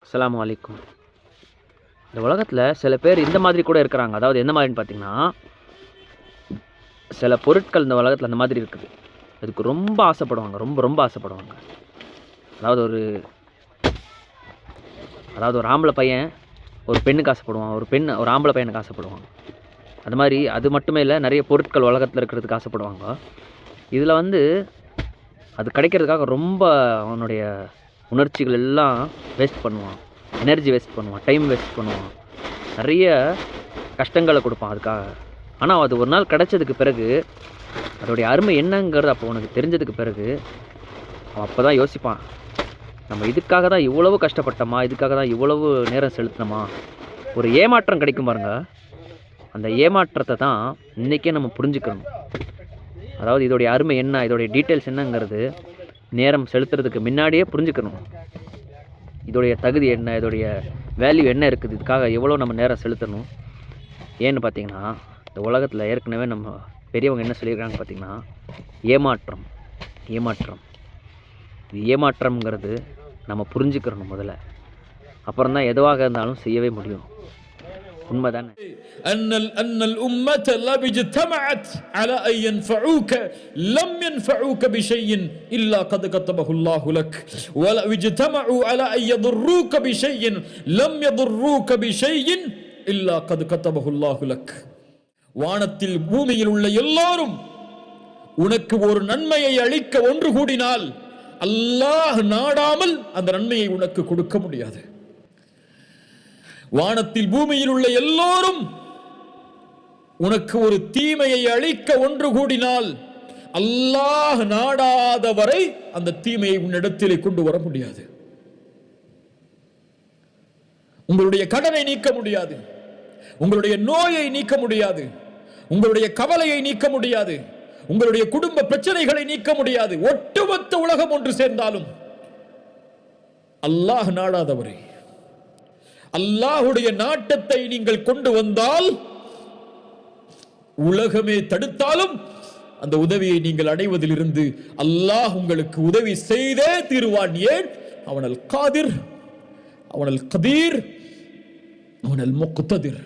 அஸ்ஸலாமு அலைக்கும். இந்த உலகத்தில் சில பேர் இந்த மாதிரி கூட இருக்கிறாங்க. அதாவது எந்த மாதிரின்னு பார்த்தீங்கன்னா, சில பொருட்கள் இந்த உலகத்தில் அந்த மாதிரி இருக்குது. அதுக்கு ரொம்ப ஆசைப்படுவாங்க. ரொம்ப ரொம்ப ஆசைப்படுவாங்க. அதாவது ஒரு ஆம்பளை பையன் ஒரு பெண்ணுக்கு ஆசைப்படுவான். ஒரு பெண் ஒரு ஆம்பளை பையனுக்கு ஆசைப்படுவாங்க. அது மாதிரி அது மட்டுமே இல்லை, நிறைய பொருட்கள் உலகத்தில் இருக்கிறதுக்கு ஆசைப்படுவாங்க. இதில் அது கிடைக்கிறதுக்காக ரொம்ப அவனுடைய உணர்ச்சிகள் எல்லாம் வேஸ்ட் பண்ணுவான். எனர்ஜி வேஸ்ட் பண்ணுவான். டைம் வேஸ்ட் பண்ணுவான். நிறைய கஷ்டங்களை கொடுப்பான் அதுக்காக. ஆனால் அது ஒரு நாள் கிடைச்சதுக்கு பிறகு அதோடைய அருமை என்னங்கிறது அப்போ உனக்கு தெரிஞ்சதுக்கு பிறகு அவன் அப்போ தான் யோசிப்பான், நம்ம இதுக்காக தான் இவ்வளவு கஷ்டப்பட்டோமா, இதுக்காக தான் இவ்வளவு நேரம் செலுத்தினோமா. ஒரு ஏமாற்றம் கிடைக்கும் பாருங்க, அந்த ஏமாற்றத்தை தான் இன்றைக்கே நம்ம புரிஞ்சுக்கணும். அதாவது இதோடைய அருமை என்ன, இதோடைய டீட்டெயில்ஸ் என்னங்கிறது நேரம் செலுத்துறதுக்கு முன்னாடியே புரிஞ்சுக்கணும். இதோடைய தகுதி என்ன, இதோடைய வேல்யூ என்ன இருக்குது, இதுக்காக எவ்வளோ நம்ம நேரம் செலுத்தணும். ஏன்னு பார்த்தீங்கன்னா, இந்த உலகத்தில் ஏற்கனவே நம்ம பெரியவங்க என்ன சொல்லியிருக்காங்க பார்த்தீங்கன்னா, ஏமாற்றம் இது ஏமாற்றம்ங்கிறது நம்ம புரிஞ்சுக்கிறணும் முதல்ல. அப்புறம் தான் எதுவாக இருந்தாலும் செய்யவே முடியும். உண்மைதானே? அன்னல் உம்மத லவ் இஜ்தமஅத் அலா அன் யன்ஃபஊக லம் யன்ஃபஊக பிஷைஇன் இல்லா கத் கதபஹு அல்லாஹு லக் வல இஜ்தமஉ அலா அன் யதுர்ரூக பிஷைஇன் லம் யதுர்ரூக பிஷைஇன் இல்லா கத் கதபஹு அல்லாஹு லக். வானத்தில் பூமியில் உள்ள எல்லாரும் உனக்கு ஒரு நன்மையை அளிக்க ஒன்று கூடினால் அல்லாஹ் நாடாமல் அந்த நன்மையை உனக்கு கொடுக்க முடியாது. வானத்தில் பூமியில் உள்ள எல்லோரும் உனக்கு ஒரு தீமையை அளிக்க ஒன்று கூடினால் அல்லாஹ் நாடாத வரை அந்த தீமையை உன்னிடத்திலே கொண்டு வர முடியாது. உங்களுடைய கடனை நீக்க முடியாது, உங்களுடைய நோயை நீக்க முடியாது, உங்களுடைய கவலையை நீக்க முடியாது, உங்களுடைய குடும்ப பிரச்சனைகளை நீக்க முடியாது. ஒட்டுமொத்த உலகம் ஒன்று சேர்ந்தாலும் அல்லாஹ் நாடாதவரை, அல்லாஹுடைய நாட்டத்தை நீங்கள் கொண்டு வந்தால் உலகமே தடுத்தாலும் அந்த உதவியை நீங்கள் அடைவதிலிருந்து அல்லாஹ் உங்களுக்கு உதவி செய்தே தீருவான். ஏன்? அவனல் காதிர், அவனல் கதீர், அவனல் முக்ததிர்.